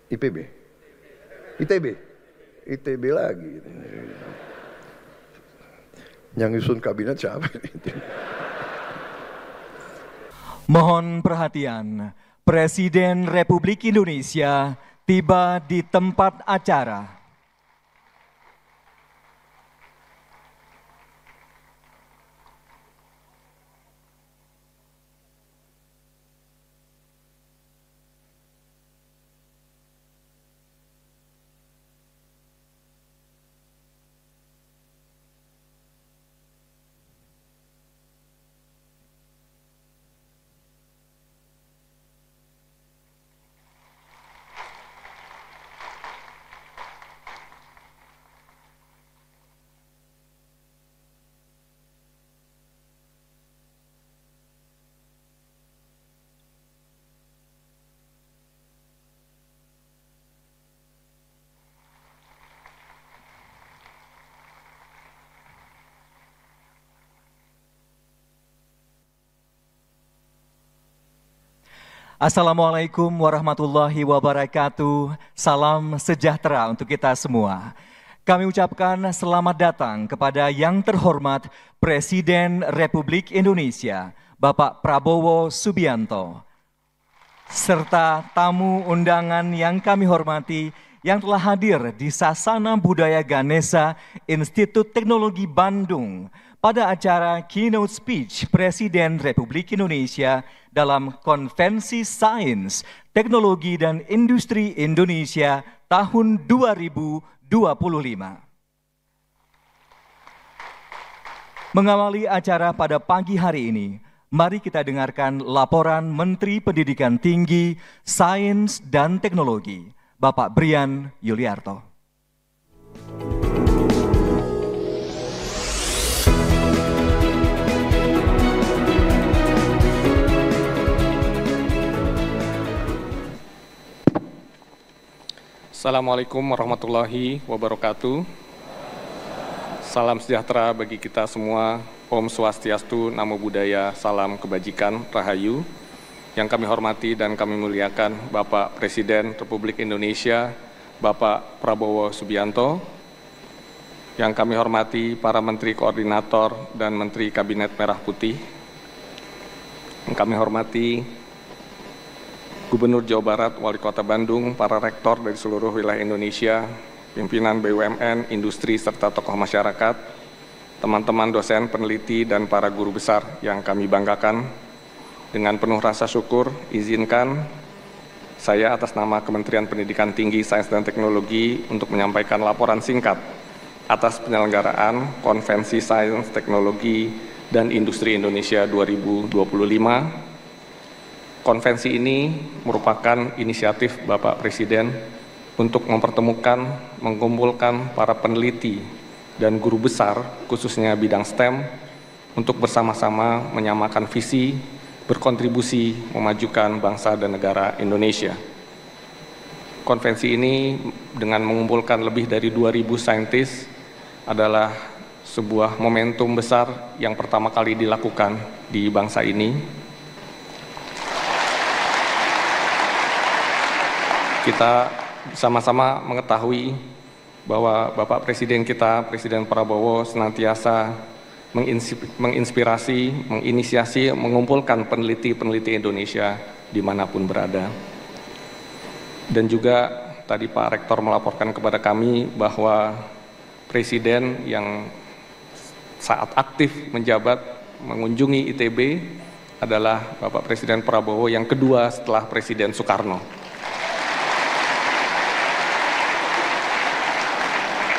IPB, ITB, ITB lagi. Yang nyusun kabinet siapa? Mohon perhatian, Presiden Republik Indonesia tiba di tempat acara. Assalamualaikum warahmatullahi wabarakatuh. Salam sejahtera untuk kita semua. Kami ucapkan selamat datang kepada yang terhormat Presiden Republik Indonesia, Bapak Prabowo Subianto, serta tamu undangan yang kami hormati yang telah hadir di Sasana Budaya Ganesha Institut Teknologi Bandung pada acara keynote speech Presiden Republik Indonesia dalam Konvensi Sains, Teknologi dan Industri Indonesia tahun 2025. Mengawali acara pada pagi hari ini, mari kita dengarkan laporan Menteri Pendidikan Tinggi, Sains dan Teknologi, Bapak Brian Yuliarto. Assalamualaikum warahmatullahi wabarakatuh. Salam sejahtera bagi kita semua. Om Swastiastu, Namo Buddhaya, salam kebajikan, rahayu. Yang kami hormati dan kami muliakan Bapak Presiden Republik Indonesia, Bapak Prabowo Subianto. Yang kami hormati para Menteri Koordinator dan Menteri Kabinet Merah Putih. Yang kami hormati Gubernur Jawa Barat, Wali Kota Bandung, para rektor dari seluruh wilayah Indonesia, pimpinan BUMN, industri, serta tokoh masyarakat, teman-teman dosen, peneliti, dan para guru besar yang kami banggakan. Dengan penuh rasa syukur, izinkan saya atas nama Kementerian Pendidikan Tinggi, Sains dan Teknologi untuk menyampaikan laporan singkat atas penyelenggaraan Konvensi Sains, Teknologi, dan Industri Indonesia 2025. Konvensi ini merupakan inisiatif Bapak Presiden untuk mempertemukan, mengumpulkan para peneliti dan guru besar, khususnya bidang STEM, untuk bersama-sama menyamakan visi, berkontribusi memajukan bangsa dan negara Indonesia. Konvensi ini dengan mengumpulkan lebih dari 2.000 saintis adalah sebuah momentum besar yang pertama kali dilakukan di bangsa ini. Kita sama-sama mengetahui bahwa Bapak Presiden kita, Presiden Prabowo, senantiasa menginspirasi, menginisiasi, mengumpulkan peneliti-peneliti Indonesia dimanapun berada. Dan juga tadi Pak Rektor melaporkan kepada kami bahwa Presiden yang saat aktif menjabat mengunjungi ITB adalah Bapak Presiden Prabowo yang kedua setelah Presiden Soekarno.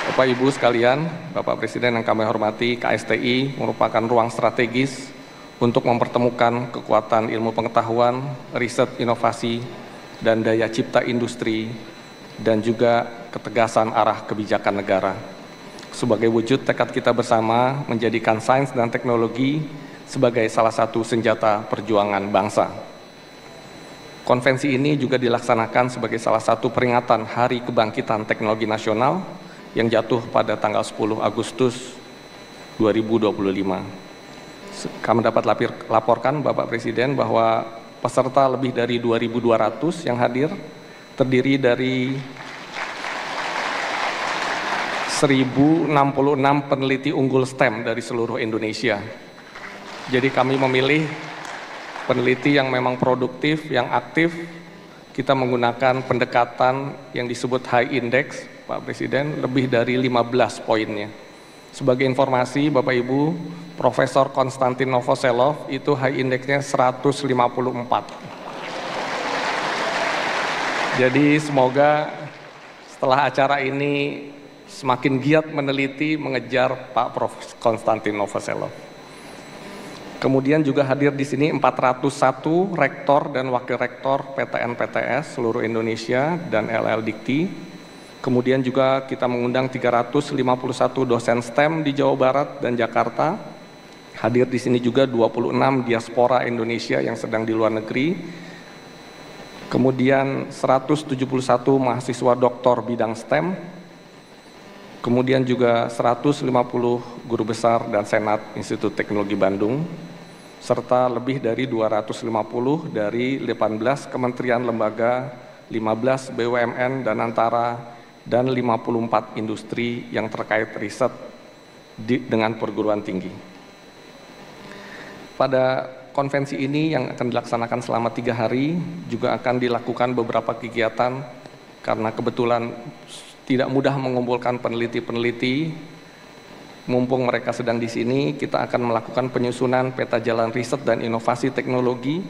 Bapak Ibu sekalian, Bapak Presiden yang kami hormati, KSTI merupakan ruang strategis untuk mempertemukan kekuatan ilmu pengetahuan, riset, inovasi, dan daya cipta industri, dan juga ketegasan arah kebijakan negara. Sebagai wujud tekad kita bersama menjadikan sains dan teknologi sebagai salah satu senjata perjuangan bangsa. Konvensi ini juga dilaksanakan sebagai salah satu peringatan Hari Kebangkitan Teknologi Nasional yang jatuh pada tanggal 10 Agustus 2025. Kami dapat laporkan Bapak Presiden bahwa peserta lebih dari 2.200 yang hadir, terdiri dari 1066 peneliti unggul STEM dari seluruh Indonesia. Jadi kami memilih peneliti yang memang produktif, yang aktif. Kita menggunakan pendekatan yang disebut high index, Pak Presiden, lebih dari 15 poinnya. Sebagai informasi, Bapak Ibu, Profesor Konstantin Novoselov itu high indexnya 154. Jadi semoga setelah acara ini semakin giat meneliti, mengejar Pak Prof. Konstantin Novoselov. Kemudian juga hadir di sini 401 rektor dan wakil rektor PTN PTS seluruh Indonesia dan LL Dikti. Kemudian juga kita mengundang 351 dosen STEM di Jawa Barat dan Jakarta. Hadir di sini juga 26 diaspora Indonesia yang sedang di luar negeri. Kemudian 171 mahasiswa doktor bidang STEM. Kemudian juga 150 guru besar dan senat Institut Teknologi Bandung, serta lebih dari 250 dari 18 kementerian lembaga, 15 BUMN dan antara, dan 54 industri yang terkait riset dengan perguruan tinggi. Pada konvensi ini yang akan dilaksanakan selama 3 hari, juga akan dilakukan beberapa kegiatan karena kebetulan tidak mudah mengumpulkan peneliti-peneliti. Mumpung mereka sedang di sini, kita akan melakukan penyusunan peta jalan riset dan inovasi teknologi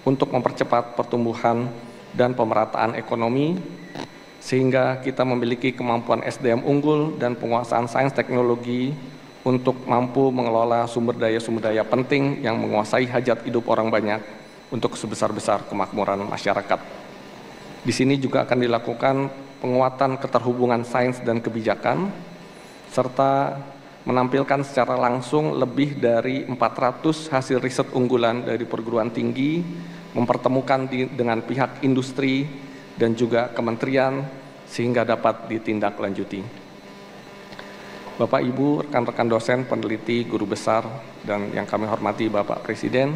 untuk mempercepat pertumbuhan dan pemerataan ekonomi, sehingga kita memiliki kemampuan SDM unggul dan penguasaan sains teknologi untuk mampu mengelola sumber daya penting yang menguasai hajat hidup orang banyak untuk sebesar-besar kemakmuran masyarakat. Di sini juga akan dilakukan penguatan keterhubungan sains dan kebijakan, serta menampilkan secara langsung lebih dari 400 hasil riset unggulan dari perguruan tinggi, mempertemukan dengan pihak industri dan juga kementerian, sehingga dapat ditindaklanjuti. Bapak, Ibu, rekan-rekan dosen, peneliti, guru besar, dan yang kami hormati Bapak Presiden,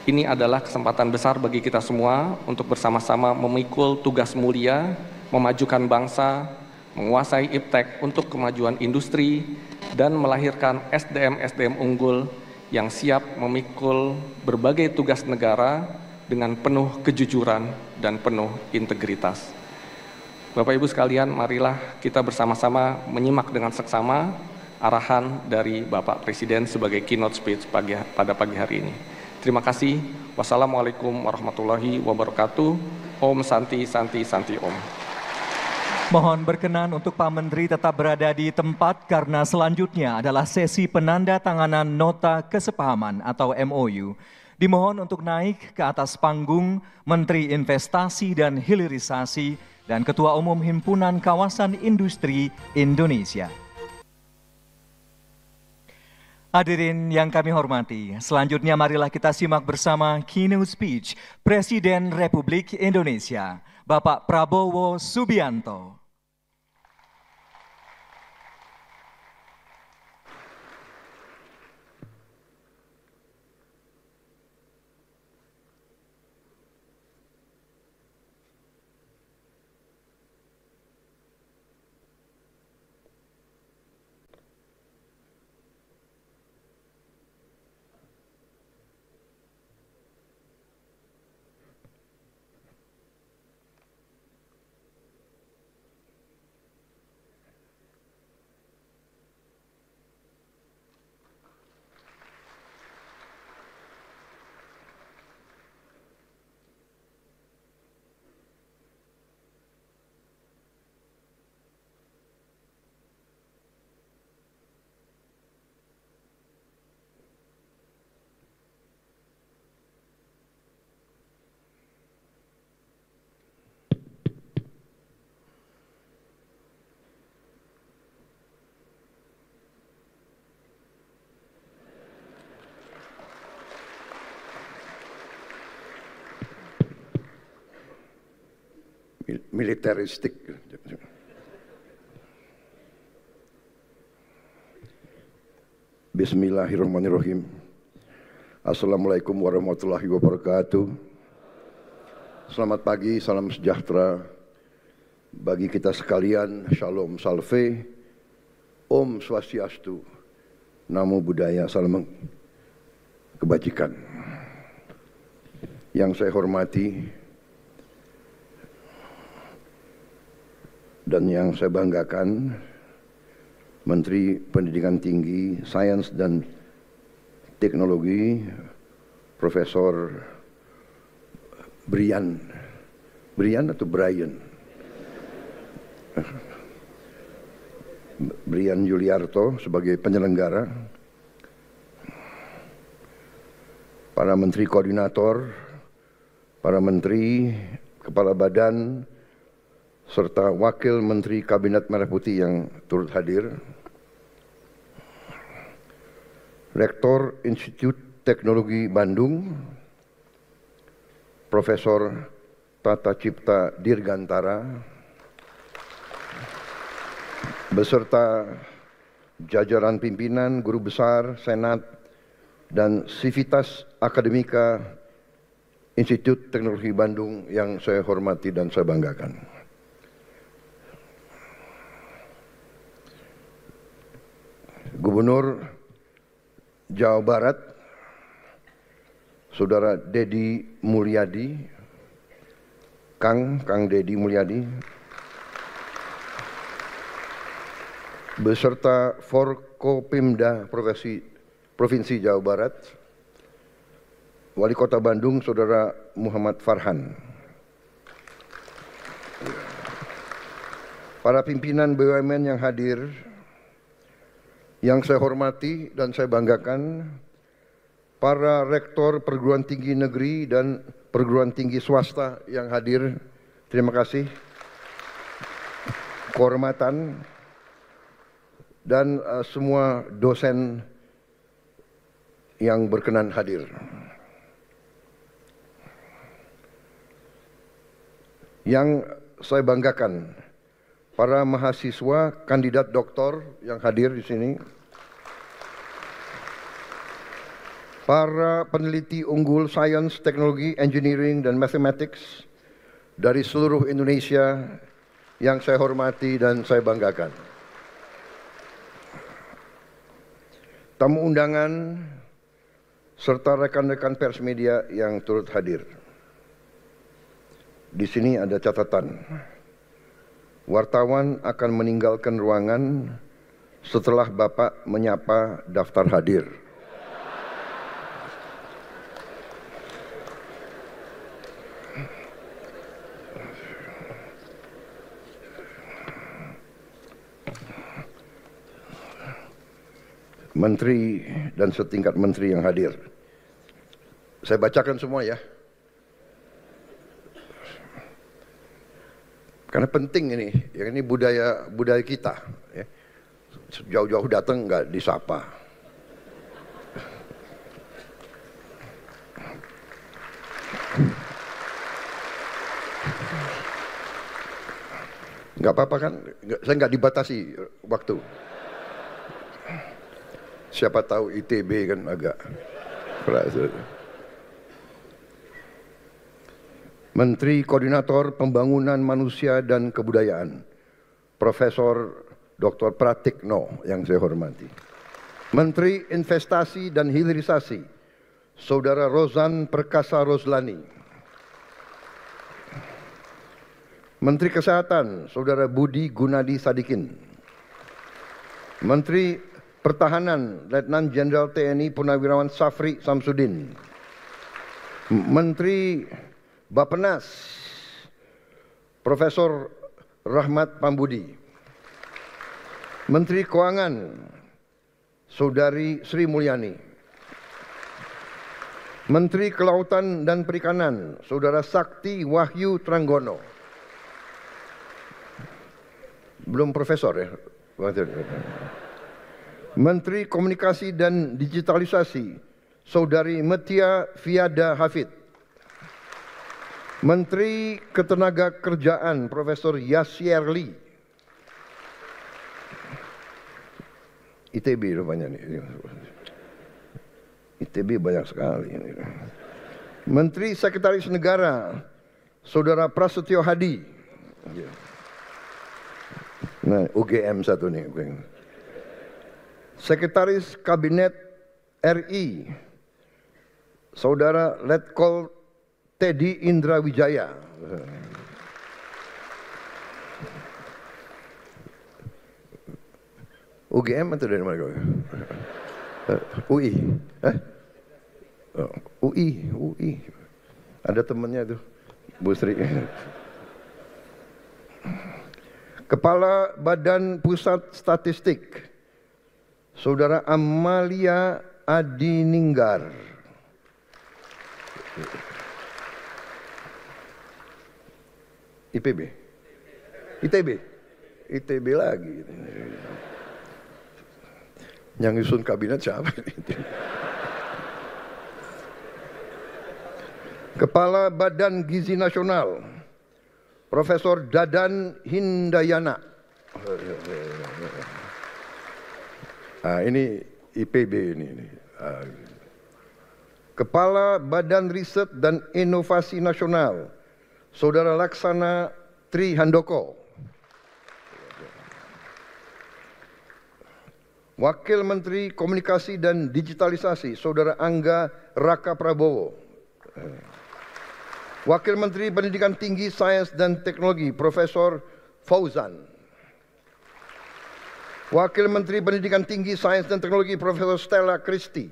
ini adalah kesempatan besar bagi kita semua untuk bersama-sama memikul tugas mulia, memajukan bangsa, menguasai iptek untuk kemajuan industri, dan melahirkan SDM-SDM unggul yang siap memikul berbagai tugas negara dengan penuh kejujuran dan penuh integritas. Bapak Ibu sekalian, marilah kita bersama-sama menyimak dengan seksama arahan dari Bapak Presiden sebagai keynote speech pada pagi hari ini. Terima kasih. Wassalamualaikum warahmatullahi wabarakatuh. Om Santi Santi Santi Om. Mohon berkenan untuk Pak Menteri tetap berada di tempat karena selanjutnya adalah sesi penandatanganan nota kesepahaman atau MOU. Dimohon untuk naik ke atas panggung Menteri Investasi dan Hilirisasi dan Ketua Umum Himpunan Kawasan Industri Indonesia. Hadirin yang kami hormati, selanjutnya marilah kita simak bersama keynote speech Presiden Republik Indonesia, Bapak Prabowo Subianto. Militeristik. Bismillahirrahmanirrahim. Assalamualaikum warahmatullahi wabarakatuh. Selamat pagi, salam sejahtera bagi kita sekalian. Shalom Salve, Om Swastiastu, Namo Buddhaya, salam kebajikan. Yang saya hormati dan yang saya banggakan, Menteri Pendidikan Tinggi, Sains dan Teknologi, Profesor Brian atau Brian? Brian Yuliarto sebagai penyelenggara, para menteri koordinator, para menteri, kepala badan, serta wakil menteri Kabinet Merah Putih yang turut hadir, Rektor Institut Teknologi Bandung, Profesor Tata Cipta Dirgantara, beserta jajaran pimpinan, guru besar, senat, dan sivitas akademika Institut Teknologi Bandung yang saya hormati dan saya banggakan. Gubernur Jawa Barat, Saudara Dedi Mulyadi, Kang Dedi Mulyadi, beserta Forkopimda Provinsi Jawa Barat, Wali Kota Bandung, Saudara Muhammad Farhan, para pimpinan BUMN yang hadir, yang saya hormati dan saya banggakan, para rektor perguruan tinggi negeri dan perguruan tinggi swasta yang hadir, terima kasih, kehormatan, dan semua dosen yang berkenan hadir. Yang saya banggakan, para mahasiswa kandidat doktor yang hadir di sini, para peneliti unggul sains, teknologi, engineering, dan mathematics dari seluruh Indonesia yang saya hormati dan saya banggakan. Tamu undangan serta rekan-rekan pers media yang turut hadir. Di sini ada catatan. Wartawan akan meninggalkan ruangan setelah Bapak menyapa daftar hadir. Menteri dan setingkat menteri yang hadir. Saya bacakan semua ya. Karena penting ini, ya ini budaya kita. Ya. Jauh-jauh datang nggak disapa. Nggak apa-apa kan? Saya nggak dibatasi waktu. Siapa tahu ITB kan agak keras. Menteri Koordinator Pembangunan Manusia dan Kebudayaan, Profesor Dr. Pratikno yang saya hormati. Menteri Investasi dan Hilirisasi, Saudara Rozan Perkasa Roslani. Menteri Kesehatan, Saudara Budi Gunadi Sadikin. Menteri Pertahanan, Letnan Jenderal TNI Purnawirawan Safri Samsudin. Menteri Bappenas, Profesor Rahmat Pambudi. Menteri Keuangan, Saudari Sri Mulyani. Menteri Kelautan dan Perikanan, Saudara Sakti Wahyu Tranggono. Belum profesor ya? Menteri Komunikasi dan Digitalisasi, Saudari Metia Fiada Hafid. Menteri Ketenagakerjaan, Profesor Yasyerli. ITB rupanya nih. ITB banyak sekali. Menteri Sekretaris Negara, Saudara Prasetyo Hadi. Nah, UGM satu nih. Sekretaris Kabinet RI, Saudara Letkol Teddy Indra Wijaya. UGM atau dari mana? UI. UI. Ada temannya tuh, Bu Sri. Kepala Badan Pusat Statistik, Saudara Amalia Adininggar. IPB? ITB lagi. Yang nyusun kabinet siapa? Kepala Badan Gizi Nasional, Profesor Dadan Hindayana. Ini IPB ini. Kepala Badan Riset dan Inovasi Nasional, Saudara Laksana Trihandoko. Wakil Menteri Komunikasi dan Digitalisasi, Saudara Angga Raka Prabowo. Wakil Menteri Pendidikan Tinggi, Sains dan Teknologi, Profesor Fauzan. Wakil Menteri Pendidikan Tinggi, Sains dan Teknologi, Profesor Stella Christie.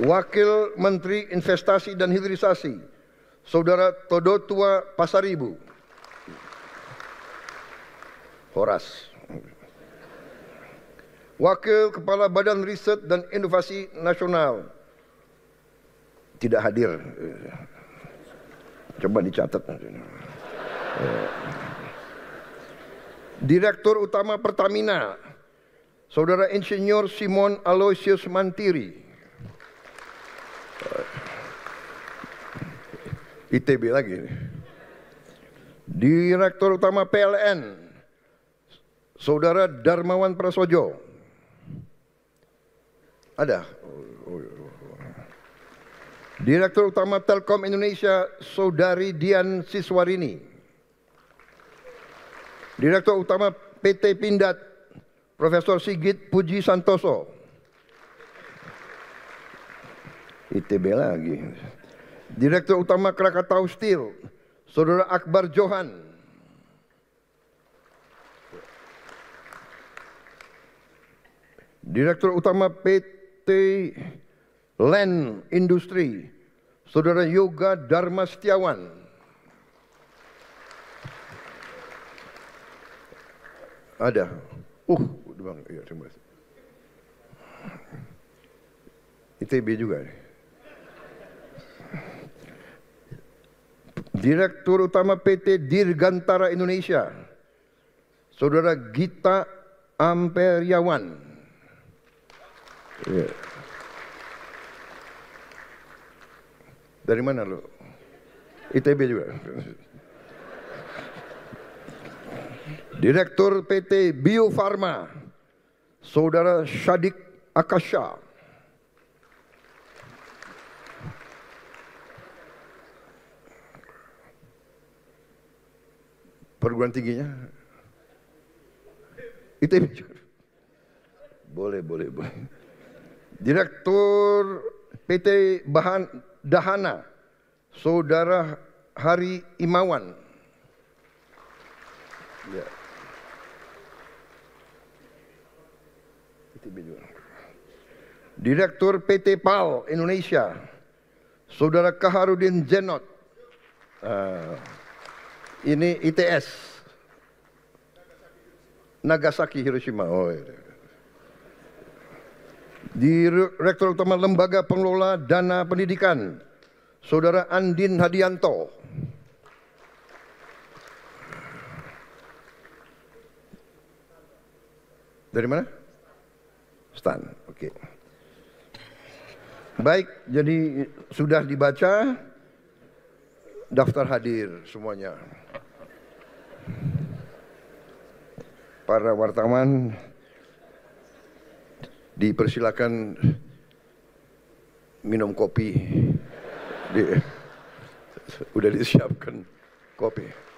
Wakil Menteri Investasi dan Hilirisasi, Saudara Todotua Pasaribu. Horas. Wakil Kepala Badan Riset dan Inovasi Nasional tidak hadir. Coba dicatat. Direktur Utama Pertamina, Saudara Insinyur Simon Aloysius Mantiri. ITB lagi. Direktur Utama PLN, Saudara Darmawan Prasojo. Ada. Direktur Utama Telkom Indonesia, Saudari Dian Siswarini. Direktur Utama PT Pindad, Profesor Sigit Puji Santoso. ITB lagi. Direktur Utama Krakatau Steel, Saudara Akbar Johan. Direktur Utama PT Land Industri, Saudara Yoga Dharma Setiawan. Ada. Bang, ya, terima kasih. ITB juga. Direktur Utama PT Dirgantara Indonesia, Saudara Gita Amperiawan. Ya. Dari mana lo? ITB juga. Direktur PT Bio Farma, Saudara Syadik Akasha. Perguruan tingginya ITB juga. Boleh. Direktur PT Dahana, Saudara Hari Imawan. Ya. Direktur PT PAL Indonesia, Saudara Kaharudin Zenot. Ini ITS. Nagasaki Hiroshima. Direktur Utama Lembaga Pengelola Dana Pendidikan, Saudara Andin Hadianto. Dari mana? Stan, oke. Baik, jadi sudah dibaca daftar hadir semuanya. Para wartawan dipersilakan minum kopi Udah disiapkan kopi.